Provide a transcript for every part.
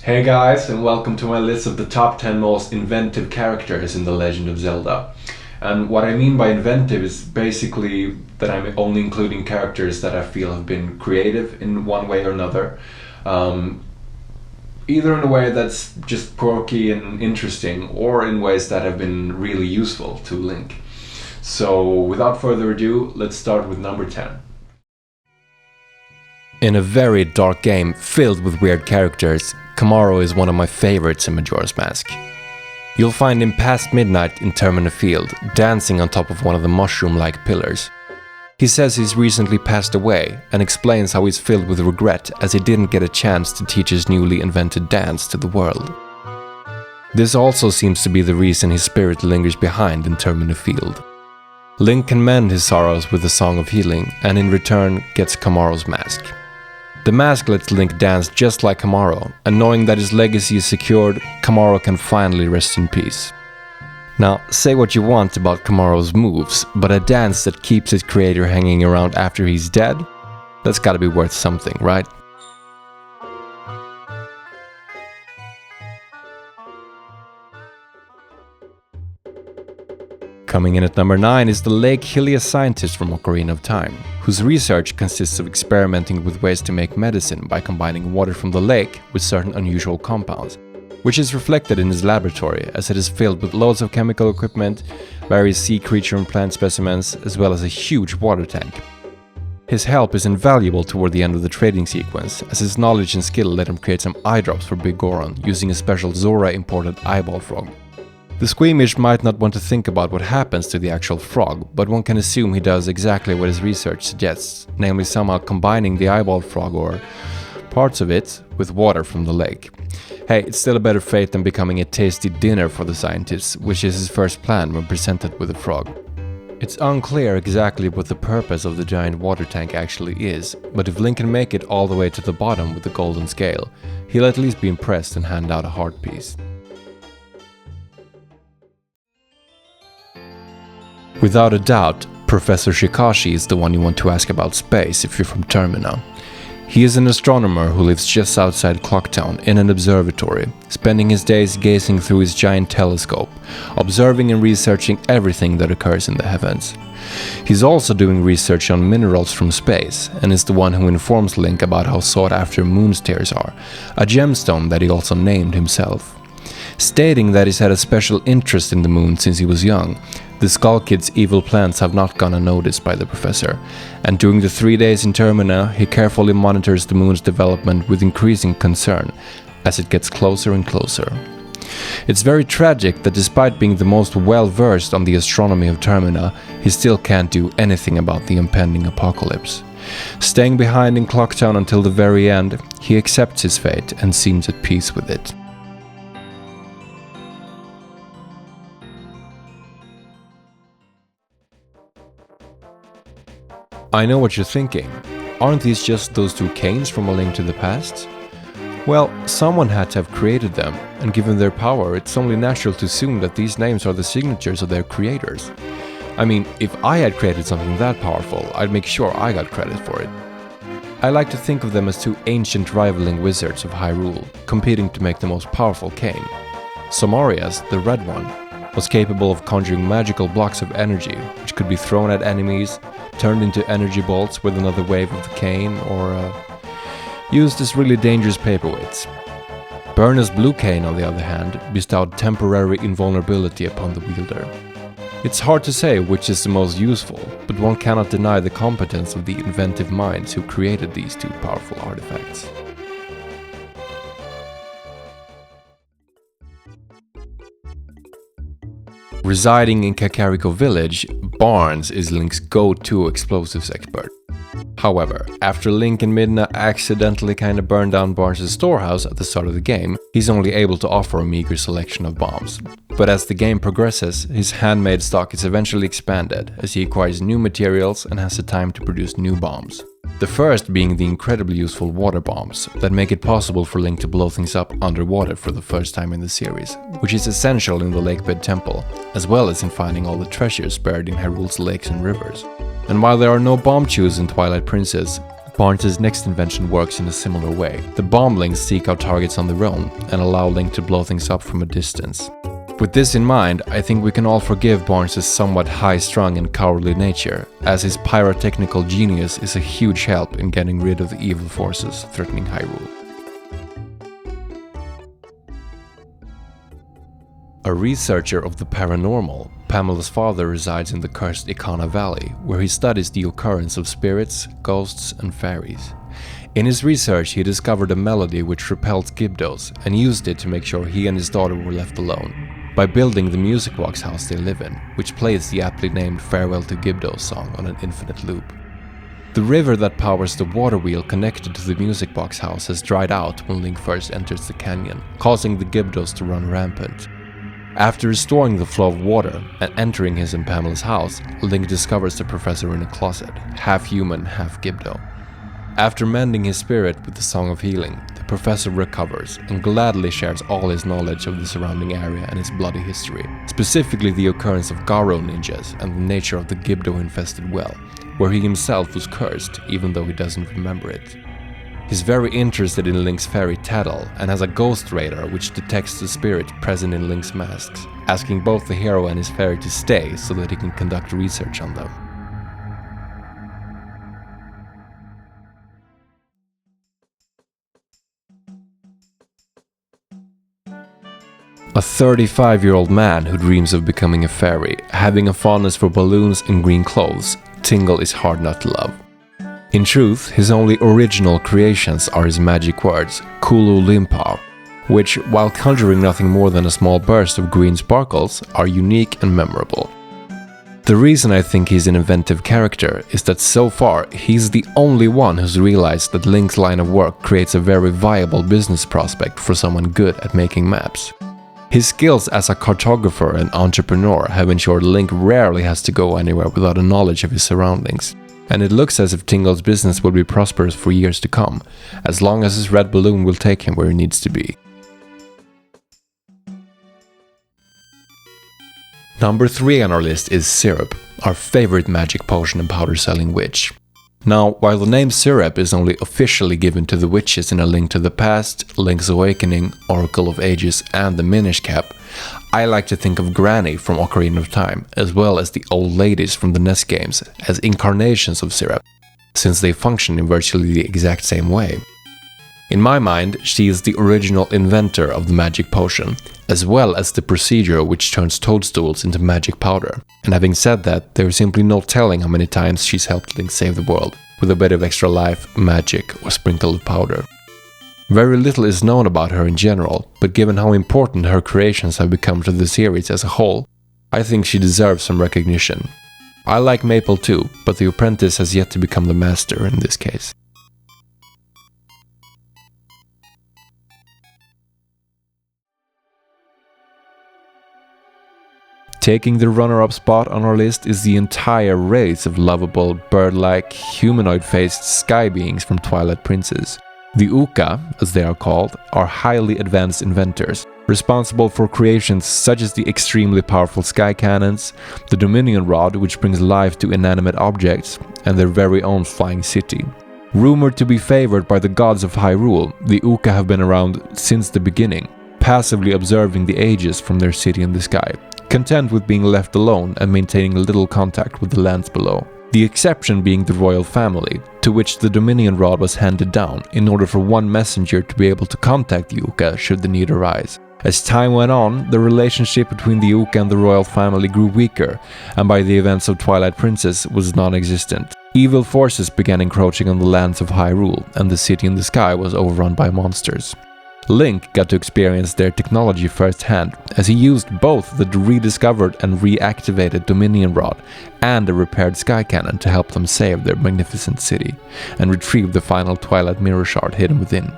Hey guys, and welcome to my list of the top 10 most inventive characters in The Legend of Zelda. And what I mean by inventive is basically that I'm only including characters that I feel have been creative in one way or another. Either in a way that's just quirky and interesting, or in ways that have been really useful to Link. So without further ado, let's start with number 10. In a very dark game filled with weird characters, Kamaro is one of my favorites in Majora's Mask. You'll find him past midnight in Termina Field, dancing on top of one of the mushroom-like pillars. He says he's recently passed away and explains how he's filled with regret as he didn't get a chance to teach his newly invented dance to the world. This also seems to be the reason his spirit lingers behind in Termina Field. Link can mend his sorrows with a song of healing and in return gets Kamaro's mask. The mask lets Link dance just like Kamaro, and knowing that his legacy is secured, Kamaro can finally rest in peace. Now, say what you want about Kamaro's moves, but a dance that keeps its creator hanging around after he's dead? That's gotta be worth something, right? Coming in at number 9 is the Lake Hylia scientist from Ocarina of Time, whose research consists of experimenting with ways to make medicine by combining water from the lake with certain unusual compounds, which is reflected in his laboratory as it is filled with loads of chemical equipment, various sea creature and plant specimens, as well as a huge water tank. His help is invaluable toward the end of the trading sequence, as his knowledge and skill let him create some eye drops for Big Goron using a special Zora imported eyeball frog. The squeamish might not want to think about what happens to the actual frog, but one can assume he does exactly what his research suggests, namely somehow combining the eyeball frog or parts of it with water from the lake. Hey, it's still a better fate than becoming a tasty dinner for the scientists, which is his first plan when presented with the frog. It's unclear exactly what the purpose of the giant water tank actually is, but if Link can make it all the way to the bottom with the golden scale, he'll at least be impressed and hand out a heart piece. Without a doubt, Professor Shikashi is the one you want to ask about space if you're from Termina. He is an astronomer who lives just outside Clocktown in an observatory, spending his days gazing through his giant telescope, observing and researching everything that occurs in the heavens. He's also doing research on minerals from space, and is the one who informs Link about how sought after moon stairs are, a gemstone that he also named himself. Stating that he's had a special interest in the moon since he was young, the Skull Kid's evil plans have not gone unnoticed by the professor, and during the 3 days in Termina, he carefully monitors the moon's development with increasing concern as it gets closer and closer. It's very tragic that despite being the most well-versed on the astronomy of Termina, he still can't do anything about the impending apocalypse. Staying behind in Clocktown until the very end, he accepts his fate and seems at peace with it. I know what you're thinking. Aren't these just those two canes from A Link to the Past? Well, someone had to have created them, and given their power, it's only natural to assume that these names are the signatures of their creators. I mean, if I had created something that powerful, I'd make sure I got credit for it. I like to think of them as two ancient rivaling wizards of Hyrule, competing to make the most powerful cane. Somaria's, the red one, was capable of conjuring magical blocks of energy, which could be thrown at enemies, turned into energy bolts with another wave of the cane, or used as really dangerous paperweights. Burna's blue cane, on the other hand, bestowed temporary invulnerability upon the wielder. It's hard to say which is the most useful, but one cannot deny the competence of the inventive minds who created these two powerful artifacts. Residing in Kakariko Village, Barnes is Link's go-to explosives expert. However, after Link and Midna accidentally kinda burned down Barnes' storehouse at the start of the game, he's only able to offer a meager selection of bombs. But as the game progresses, his handmade stock is eventually expanded as he acquires new materials and has the time to produce new bombs. The first being the incredibly useful water bombs that make it possible for Link to blow things up underwater for the first time in the series, which is essential in the Lakebed Temple, as well as in finding all the treasures buried in Hyrule's lakes and rivers. And while there are no bomb chews in Twilight Princess, Barnes' next invention works in a similar way. The bombings seek out targets on their own and allow Link to blow things up from a distance. With this in mind, I think we can all forgive Barnes' somewhat high-strung and cowardly nature, as his pyrotechnical genius is a huge help in getting rid of the evil forces threatening Hyrule. A researcher of the paranormal, Pamela's father resides in the cursed Ikana Valley, where he studies the occurrence of spirits, ghosts, and fairies. In his research, he discovered a melody which repelled Gibdos and used it to make sure he and his daughter were left alone, by building the music box house they live in, which plays the aptly named Farewell to Gibdos song on an infinite loop. The river that powers the water wheel connected to the music box house has dried out when Link first enters the canyon, causing the Gibdos to run rampant. After restoring the flow of water and entering his and Pamela's house, Link discovers the professor in a closet, half human, half Gibdo. After mending his spirit with the Song of Healing, the professor recovers and gladly shares all his knowledge of the surrounding area and its bloody history, specifically the occurrence of Garo ninjas and the nature of the Gibdo-infested well, where he himself was cursed even though he doesn't remember it. He's very interested in Link's fairy Tattle and has a ghost radar which detects the spirit present in Link's masks, asking both the hero and his fairy to stay so that he can conduct research on them. A 35-year-old man who dreams of becoming a fairy, having a fondness for balloons and green clothes, Tingle is hard not to love. In truth, his only original creations are his magic words, Kulu Limpa, which, while conjuring nothing more than a small burst of green sparkles, are unique and memorable. The reason I think he's an inventive character is that so far he's the only one who's realized that Link's line of work creates a very viable business prospect for someone good at making maps. His skills as a cartographer and entrepreneur have ensured Link rarely has to go anywhere without a knowledge of his surroundings. And it looks as if Tingle's business will be prosperous for years to come, as long as his red balloon will take him where he needs to be. Number 3 on our list is Syrup, our favorite magic potion and powder selling witch. Now, while the name Syrup is only officially given to the witches in A Link to the Past, Link's Awakening, Oracle of Ages, and the Minish Cap, I like to think of Granny from Ocarina of Time, as well as the old ladies from the NES games, as incarnations of Syrup, since they function in virtually the exact same way. In my mind, she is the original inventor of the magic potion, as well as the procedure which turns toadstools into magic powder. And having said that, there is simply no telling how many times she's helped Link save the world, with a bit of extra life, magic, or sprinkle of powder. Very little is known about her in general, but given how important her creations have become to the series as a whole, I think she deserves some recognition. I like Maple too, but the apprentice has yet to become the master in this case. Taking the runner-up spot on our list is the entire race of lovable, bird-like, humanoid-faced sky beings from Twilight Princess. The Uka, as they are called, are highly advanced inventors, responsible for creations such as the extremely powerful sky cannons, the Dominion Rod which brings life to inanimate objects, and their very own flying city. Rumored to be favored by the gods of Hyrule, the Uka have been around since the beginning, passively observing the ages from their city in the sky, content with being left alone and maintaining little contact with the lands below. The exception being the royal family, to which the Dominion Rod was handed down in order for one messenger to be able to contact the Uka should the need arise. As time went on, the relationship between the Uka and the royal family grew weaker, and by the events of Twilight Princess was non-existent. Evil forces began encroaching on the lands of Hyrule, and the city in the sky was overrun by monsters. Link got to experience their technology firsthand, as he used both the rediscovered and reactivated Dominion Rod and a repaired Sky Cannon to help them save their magnificent city, and retrieve the final Twilight Mirror Shard hidden within.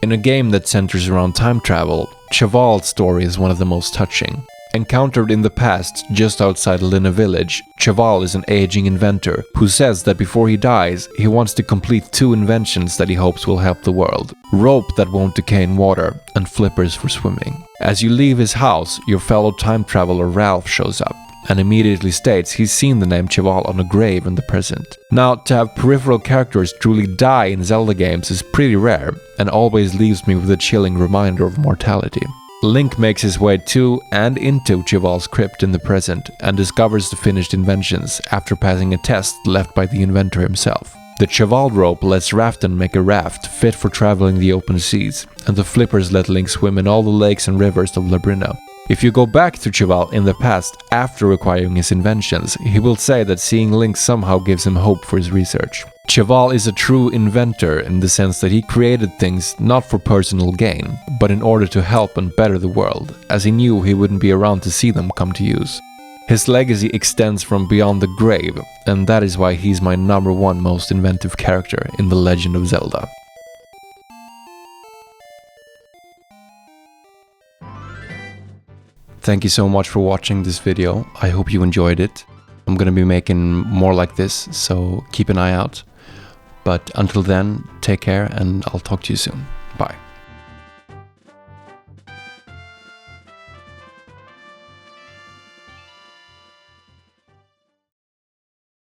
In a game that centers around time travel, Cheval's story is one of the most touching. Encountered in the past just outside Lina Village, Cheval is an aging inventor who says that before he dies, he wants to complete 2 inventions that he hopes will help the world: rope that won't decay in water and flippers for swimming. As you leave his house, your fellow time traveler Ralph shows up, and immediately states he's seen the name Cheval on a grave in the present. Now, to have peripheral characters truly die in Zelda games is pretty rare, and always leaves me with a chilling reminder of mortality. Link makes his way to and into Cheval's crypt in the present, and discovers the finished inventions after passing a test left by the inventor himself. The Cheval rope lets Rafton make a raft fit for traveling the open seas, and the flippers let Link swim in all the lakes and rivers of Labrina. If you go back to Cheval in the past after acquiring his inventions, he will say that seeing Link somehow gives him hope for his research. Cheval is a true inventor in the sense that he created things not for personal gain, but in order to help and better the world, as he knew he wouldn't be around to see them come to use. His legacy extends from beyond the grave, and that is why he's my #1 most inventive character in The Legend of Zelda. Thank you so much for watching this video. I hope you enjoyed it. I'm gonna be making more like this, so keep an eye out. But until then, take care and I'll talk to you soon. Bye.